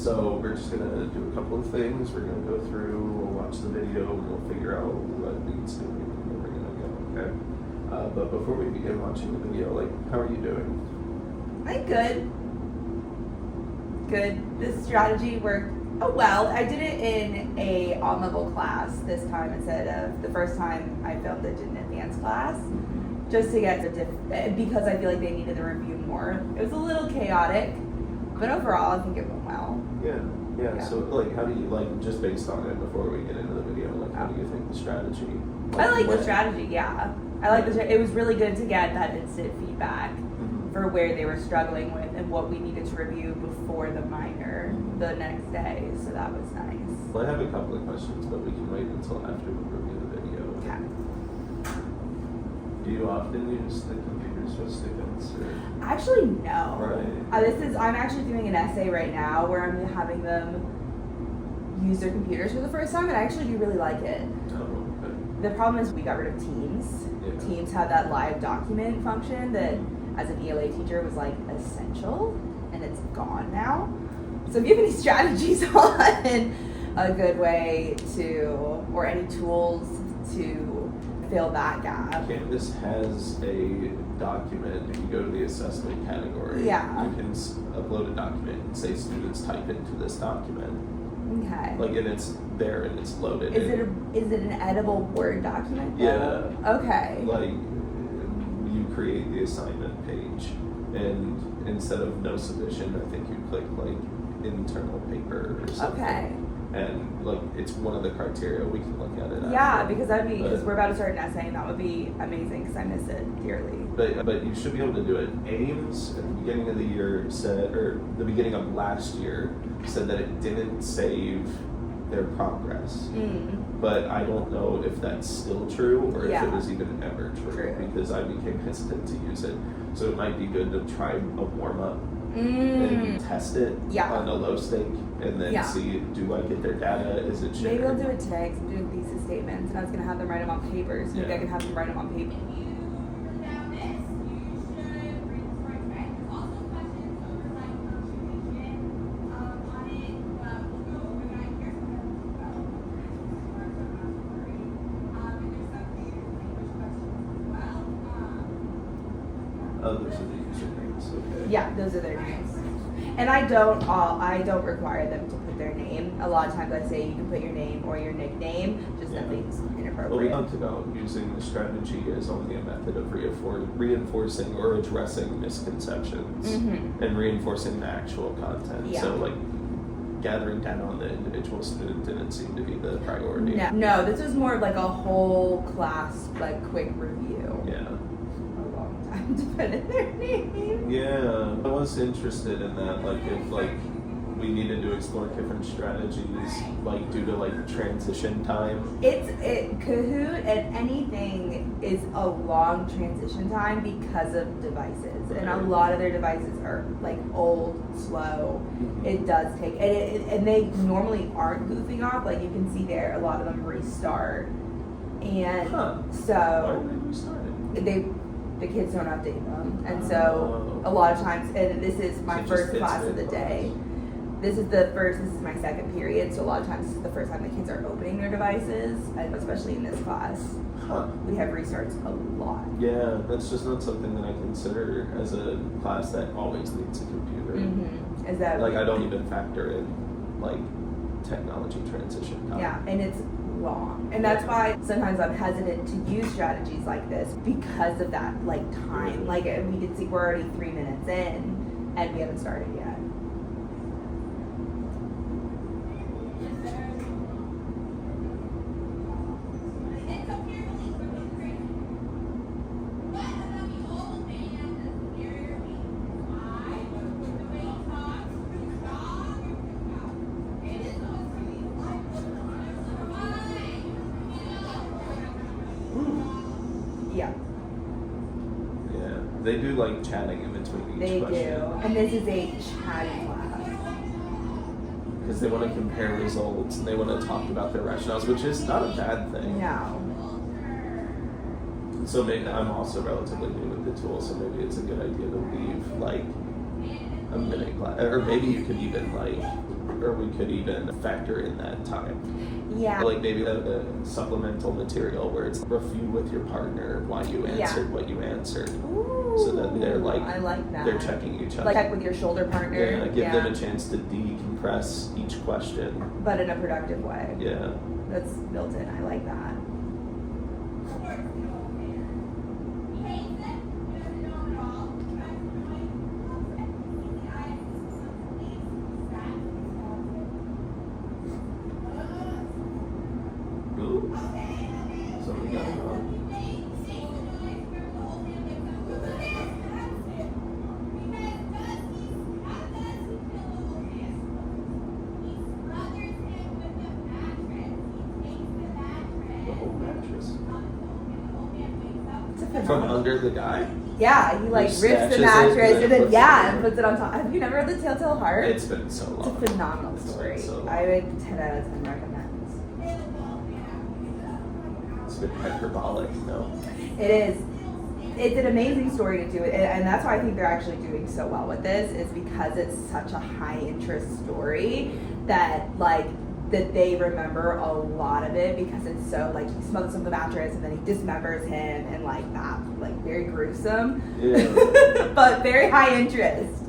So we're just going to do a couple of things. We're going to go through, we'll watch the video, and we'll figure out what needs doing, and then we're going to go, okay? But before we begin watching the video, how are you doing? I'm good. Good. This strategy worked. Oh well, I did it in a on-level class this time instead of the first time I filmed it in an advanced class, just to get because I feel like they needed to review more. It was a little chaotic, but overall I think it went well. Yeah. So how do you just based on it before we get into the video? How do you think the strategy? I like the strategy. Yeah, I like the. It was really good to get that instant feedback for where they were struggling with and what we needed to review before the minor the next day. So that was nice. Well, I have a couple of questions, but we can wait until after we review the video. Okay. Do you often use the computers with students? Actually, no. Right. I'm actually doing an essay right now where I'm having them use their computers for the first time, and I actually do really like it. Oh, okay. The problem is we got rid of Teams. Yeah. Teams had that live document function that, as an ELA teacher, was essential, and it's gone now. So if you have any strategies on a good way to, or any tools to fill that gap. Canvas has a document. If you go to the assessment category, Yeah. you can upload a document and say students type into this document. Okay. And it's there and it's loaded. Is it an editable Word document? Yeah. Okay. You create the assignment page, and instead of no submission, I think you click internal paper or something. Okay. And it's one of the criteria. We can look at it. Yeah, after. because we're about to start an essay, and that would be amazing because I miss it dearly. But you should be able to do it. Ames at the beginning of the year said, or the beginning of last year said that it didn't save their progress. But I don't know if that's still true or if it was even ever true because I became hesitant to use it. So it might be good to try a warm up and test it on a low stake and then see, do I get their data? Is it shared? Maybe I'll do it today because I'm doing thesis statements and I was going to have them write them on paper. So maybe I can have them write them on paper. Oh, those are the usernames, okay. Yeah, those are their names. And I don't require them to put their name. A lot of times I say you can put your name or your nickname, just nothing's inappropriate. Well, we talked about using the strategy as only a method of reinforcing or addressing misconceptions and reinforcing the actual content. Yeah. So gathering data on the individual student didn't seem to be the priority. No, this was more of a whole class quick review. Yeah. To put in their name. Yeah, I was interested in that. If we needed to explore different strategies, due to transition time. Kahoot and anything is a long transition time because of devices, and a lot of their devices are old, slow. It does take, and they normally aren't goofing off. You can see there, a lot of them restart, and so why are they restarting? The kids don't update them, and so a lot of times, and this is my first class of the day. This is my second period, so a lot of times this is the first time the kids are opening their devices, and especially in this class. We have restarts a lot. Yeah, that's just not something that I consider as a class that always needs a computer. Is that I don't even factor in technology transition time. Yeah, and it's long, and that's why sometimes I'm hesitant to use strategies like this because of that time. We can see we're already 3 minutes in and we haven't started yet. They do chatting in between each question. They do, and this is a chatting class. Because they want to compare results and they want to talk about their rationales, which is not a bad thing. No. So maybe I'm also relatively new with the tool, so maybe it's a good idea to leave a minute class, or maybe you could even or we could even factor in that time. Yeah. Like maybe the supplemental material where it's review with your partner why you answered what you answered. Ooh, so that they're like, I like that. They're checking each other. Like check with your shoulder partner. Yeah, give them a chance to decompress each question. But in a productive way. Yeah. That's built in. I like that. Ooh. Something going on. The whole mattress. From under the guy? Yeah, he like He rips the snatches it mattress and and then then puts it and in. puts it on top. Have you never read The Telltale Heart? It's been so long. It's a phenomenal It's been story. so long. I would 10 out of 10 recommend. It's been hyperbolic, no? It is. It's an amazing story to do it, and that's why I think they're actually doing so well with this, is because it's such a high interest story that they remember a lot of it, because it's so like he smothers him the mattress and then he dismembers him and like that, like very gruesome. Yeah. But very high interest.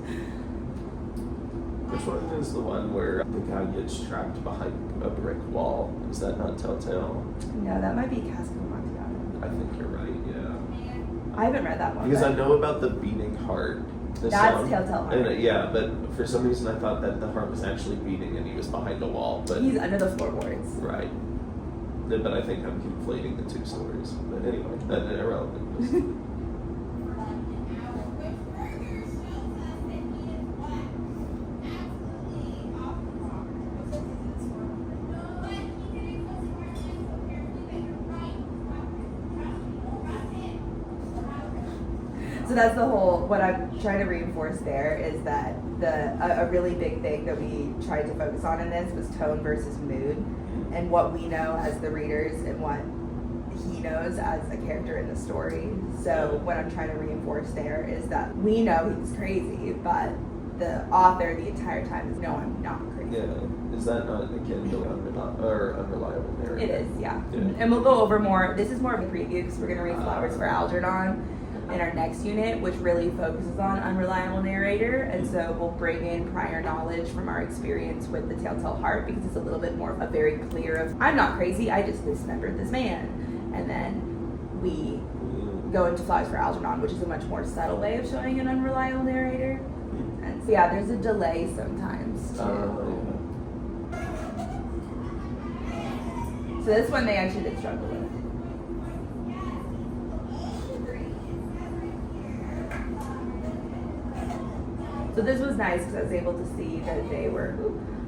Which one is the one where the guy gets trapped behind a brick wall? Is that not Telltale? No, that might be Cask of Amontillado. I think you're right, yeah. I haven't read that one. Because but I know about the beating heart. that's song. Telltale Heart. And, yeah, but for some reason I thought that the heart was actually beating and he was behind a wall. But He's under the floorboards. right. But I think I'm conflating the two stories. But anyway, that's irrelevant. So that's the whole, what I'm trying to reinforce there is that a really big thing that we tried to focus on in this was tone versus mood, and what we know as the readers and what he knows as a character in the story. So what I'm trying to reinforce there is that we know he's crazy, but the author the entire time is, no, I'm not crazy. Yeah. Is that not akin to unreliable narrative? It is, yeah. Yeah. And we'll go over more. This is more of a preview because we're going to read Flowers for Algernon in our next unit, which really focuses on unreliable narrator, and so we'll bring in prior knowledge from our experience with the Telltale Heart, because it's a little bit more of a very clear of, I'm not crazy, I just dismembered this man. And then we go into Flowers for Algernon, which is a much more subtle way of showing an unreliable narrator. And so yeah, there's a delay sometimes too. So this one they actually did struggle with. So this was nice because I was able to see that they were,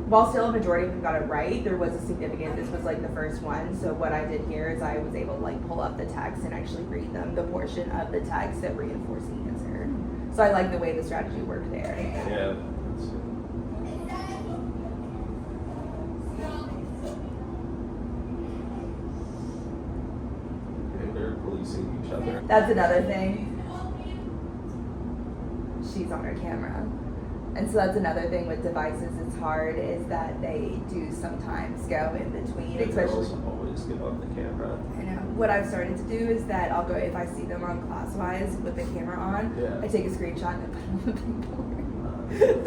while still a majority of them got it right, there was a significant, this was like the first one. So what I did here is I was able to like pull up the text and actually read them the portion of the text that reinforced the answer. So I like the way the strategy worked there. Yeah. They're policing each other. That's another thing. She's on her camera. And so that's another thing with devices, it's hard, is that they do sometimes go in between, The especially. girls always get on the camera. I know. What I've started to do is that I'll go, if I see them on Classwise with the camera on, Yeah. I take a screenshot and I put it on the big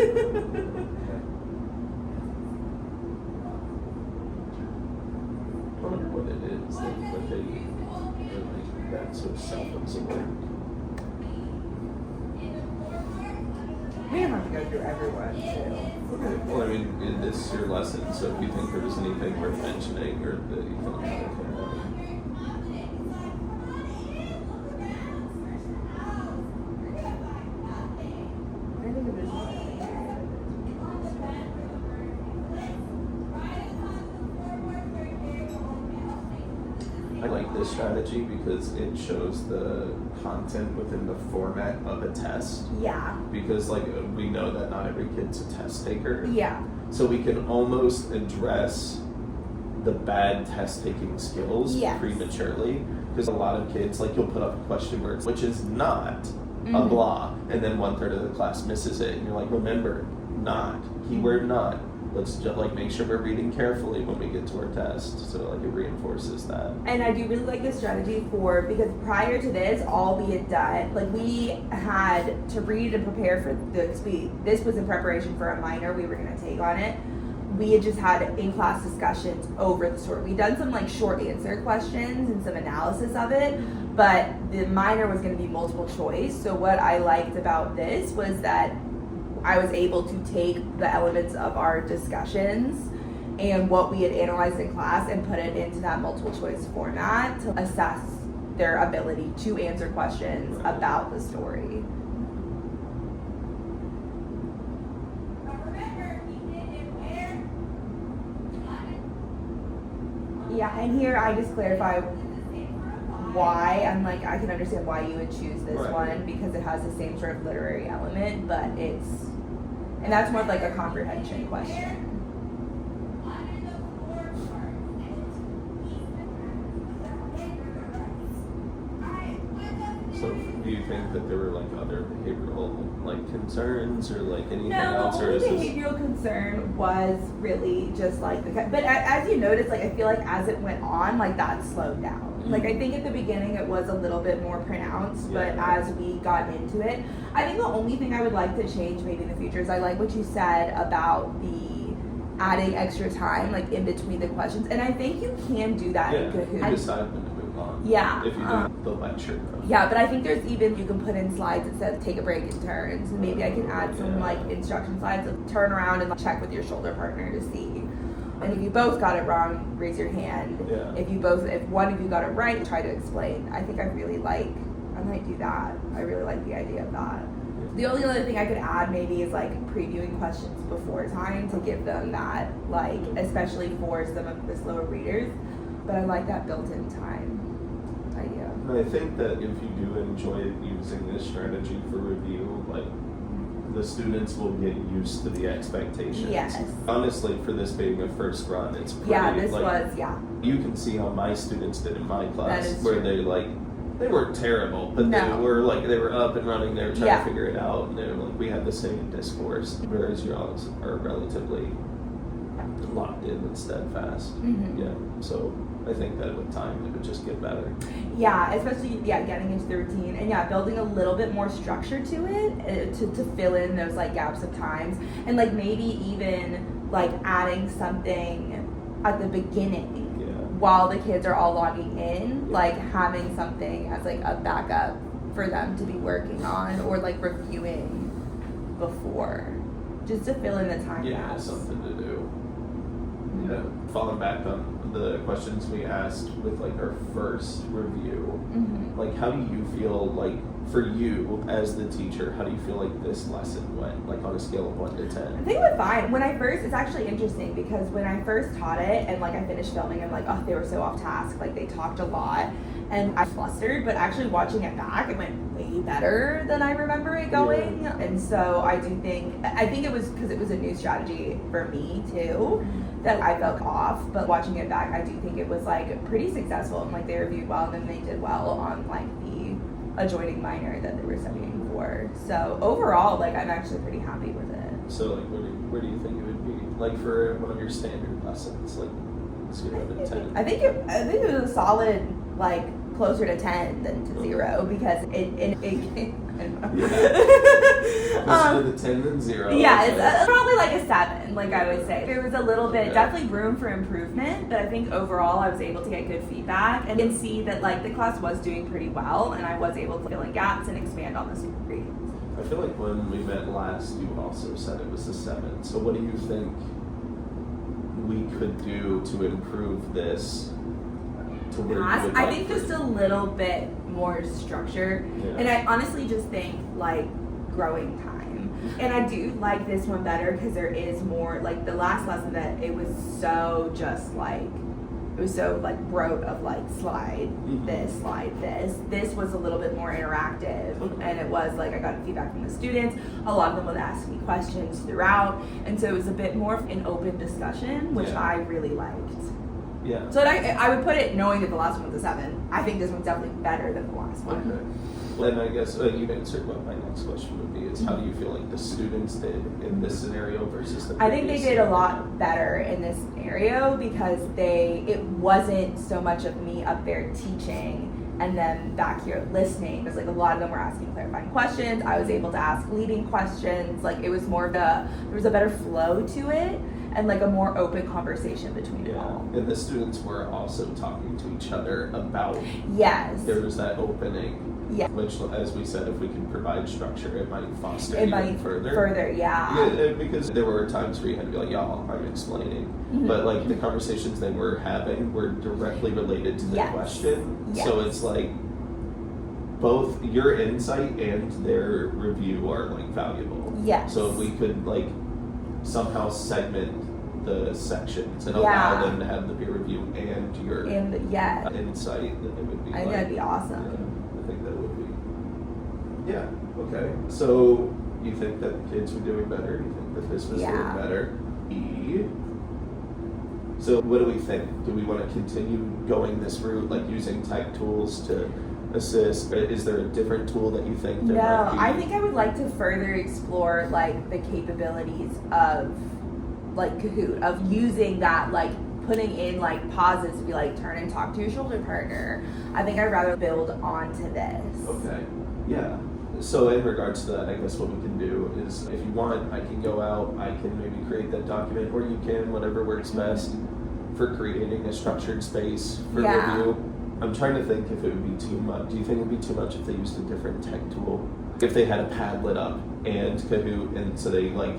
I wonder what it is that they like that sort of self-absorbed. We don't have to go through everyone, too. Okay. Well, I mean, this is your lesson, so if you think there was anything worth mentioning or that you think okay. I think of this one. I like this strategy because it shows the content within the format of a test. Yeah. Because like we know that not every kid's a test taker. Yeah. So we can almost address the bad test taking skills Yes. prematurely. Because a lot of kids, like you'll put up a question where which is not a Mhm. blah, and then 1/3 of the class misses it, and you're like, remember, not, keyword not. let's just like make sure we're reading carefully when we get to our test. So like it reinforces that. And I do really like this strategy because prior to this, all we had done, like we had to read and prepare for this was in preparation for a minor we were going to take on it. We had just had in-class discussions over the story. We'd done some like short answer questions and some analysis of it, but the minor was going to be multiple choice. So what I liked about this was that I was able to take the elements of our discussions and what we had analyzed in class and put it into that multiple choice format to assess their ability to answer questions about the story. Yeah, and here I just clarify why. I'm like, I can understand why you would choose this one because it has the same sort of literary element, but and that's more of like a comprehension question. So do you think that there were like other behavioral like concerns or like anything else? No, the behavioral concern was really just like but as you notice, like I feel like as it went on, like that slowed down. Like I think at the beginning it was a little bit more pronounced, but as we got into it, I think the only thing I would like to change maybe in the future is I like what you said about the adding extra time like in between the questions, and I think you can do that in Kahoot. You decide when to move on. Yeah. If you do the lecture. Yeah, but I think there's even, you can put in slides that says take a break in turns, and maybe I can add some like instruction slides of turn around and check with your shoulder partner to see. And if you both got it wrong, raise your hand. Yeah. If one of you got it right, try to explain. I think I might do that. I really like the idea of that. The only other thing I could add maybe is like previewing questions before time to give them that, like, especially for some of the slower readers. But I like that built-in time idea. And I think that if you do enjoy using this strategy for review, like the students will get used to the expectations. Yes. Honestly, for this being a first run, it's pretty, you can see how my students did in my class, where they weren't terrible, but they were up and running, they were trying to figure it out, and they were like, we had the same discourse, whereas yours are relatively locked in and steadfast. Yeah, so I think that with time it would just get better. Yeah, especially getting into the routine and building a little bit more structure to it to fill in those like gaps of times, and like maybe even like adding something at the beginning while the kids are all logging in, like having something as like a backup for them to be working on or like reviewing before, just to fill in the time gaps. Something to do. Yeah, falling back on the questions we asked with like our first review, like how do you feel like for you as the teacher, how do you feel like this lesson went, like on a scale of 1 to 10? I think it went fine. It's actually interesting because when I first taught it and like I finished filming, I'm like, oh, they were so off task, like they talked a lot and I flustered, but actually watching it back, it went way better than I remember it going. And so I think it was because it was a new strategy for me too that I felt off, but watching it back, I do think it was like pretty successful and like they reviewed well and then they did well on like the adjoining minor that they were studying for. So overall, like I'm actually pretty happy with it. So like where do you think it would be? Like for one of your standard lessons, like 0 to 10? I think it was a solid like closer to 10 than to 0 because it closer to 10 than 0. Yeah, it's probably like a 7, like I would say. There was a little bit, definitely room for improvement, but I think overall I was able to get good feedback and can see that like the class was doing pretty well and I was able to fill in gaps and expand on the story. I feel like when we met last, you also said it was a 7. So what do you think we could do to improve this? I think just a little bit more structure, and I honestly just think like growing time, and I do like this one better because there is more like the last lesson that it was so just like it was so like rote of like slide this was a little bit more interactive, and it was like I got feedback from the students, a lot of them would ask me questions throughout, and so it was a bit more of an open discussion, which I really liked. Yeah. So I would put it, knowing that the last one was a 7, I think this one's definitely better than the last one. Okay. And I guess you've answered what my next question would be, is how do you feel like the students did in this scenario versus the I think they previous did a scenario? lot better in this scenario because it wasn't so much of me up there teaching and then back here listening. Because like a lot of them were asking clarifying questions. I was able to ask leading questions. Like it was more of there was a better flow to it and like a more open conversation between Yeah, all. and the students were also talking to each other about, Yes. there was that opening, Yeah. which, as we said, if we can provide structure, it might foster It even might further. yeah. Yeah, because there were times where you had to be like, y'all, I'm explaining. Mhm. But like the conversations they were having were directly related to the Yes. question. Yes. So it's like both your insight and their review are like valuable. Yes. So if we could like somehow segment the sections and Yeah. allow them to have the peer review and your And yeah, insight, then it would be I think that'd be awesome. Yeah, I think that would be. Yeah, okay. So you think that the kids were doing better? You think that this was Yeah. doing better? So what do we think? Do we want to continue going this route, like using tech tools to assist? Is there a different tool that you think there No, might be? I think I would like to further explore like the capabilities of like Kahoot, of using that, like putting in like pauses to be like turn and talk to your shoulder partner. I think I'd rather build onto this. Okay, yeah. So in regards to that, I guess what we can do is, if you want, I can go out, I can maybe create that document, or you can, whatever works best for creating a structured space for Yeah. review. I'm trying to think if it would be too much. Do you think it would be too much if they used a different tech tool? If they had a Padlet up and Kahoot, and so they like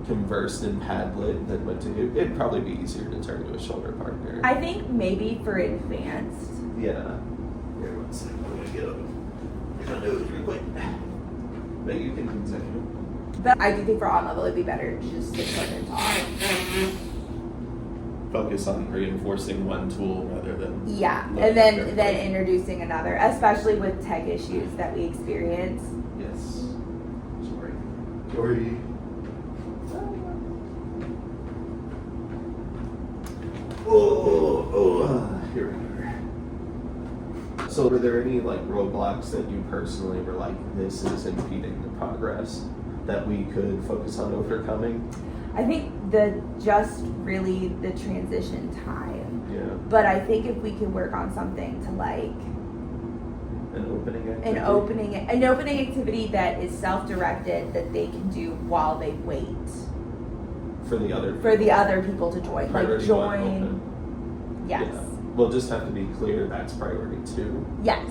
conversed in Padlet, then went to Kahoot, it'd probably be easier to turn to a shoulder partner. I think maybe for advanced. Yeah. Here, one second. I'm gonna get up. My nose real quick. But you can continue. But I do think for on level it'd be better to just sit turn and talk. Focus on reinforcing one tool rather than Yeah. looking And at then everybody. introducing another, especially with tech issues that we experience. Yes. Sorry. Here we are. So were there any like roadblocks that you personally were like, this is impeding the progress that we could focus on overcoming? I think just really the transition time. Yeah. But I think if we could work on something to like An opening activity? an opening activity that is self-directed that they can do while they wait For the other people to join. Like Priority one, join. open. Yes. Yeah. We'll just have to be clear that's priority 2. Yes.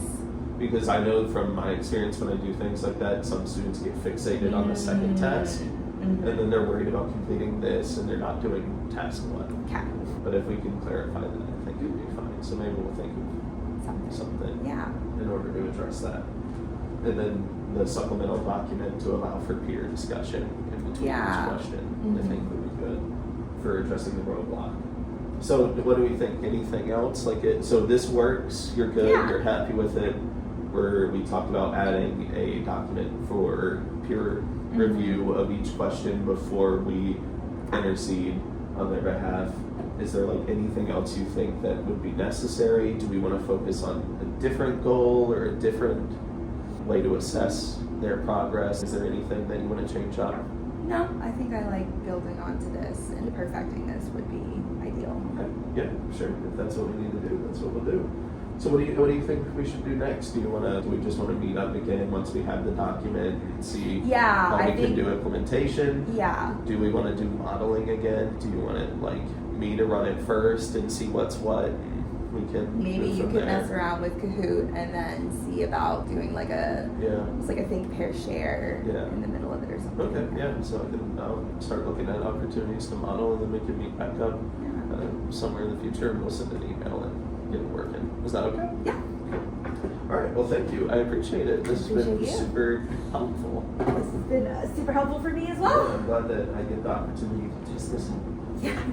Because I know from my experience when I do things like that, some students get fixated on the second task, Mhm. and then they're worried about completing this, and they're not doing task 1. Okay. But if we can clarify that, I think it'd be fine. So maybe we'll think of something Yeah. in order to address that. And then the supplemental document to allow for peer discussion in between Yeah. each question, I Mhm. think would be good for addressing the roadblock. So what do we think? Anything else? So this works, you're good, Yeah. you're happy with it. We talked about adding a document for peer Mhm. review of each question before we intercede on their behalf. Is there like anything else you think that would be necessary? Do we want to focus on a different goal or a different way to assess their progress? Is there anything that you want to change up? No, I think I like building onto this and perfecting this would be ideal. Okay. Yeah, sure. If that's what we need to do, that's what we'll do. So what do you think we should do next? Do we just want to meet up again once we have the document and see Yeah, how we I can think. do implementation? Yeah. Do we want to do modeling again? Do you want it like me to run it first and see what's what? And we can Maybe move you from could there. mess around with Kahoot and then see about doing like it's like a think pair share Yeah. in the middle of it or something. Okay, yeah, so I can start looking at opportunities to model, and then we can meet back up Yeah. somewhere in the future, and we'll send an email and get it working. Is that okay? Yeah. All right, well, thank you. I appreciate it. This has been Appreciate you. super helpful. This has been super helpful for me as Yeah, well. I'm glad that I get the opportunity to test this out. Yeah,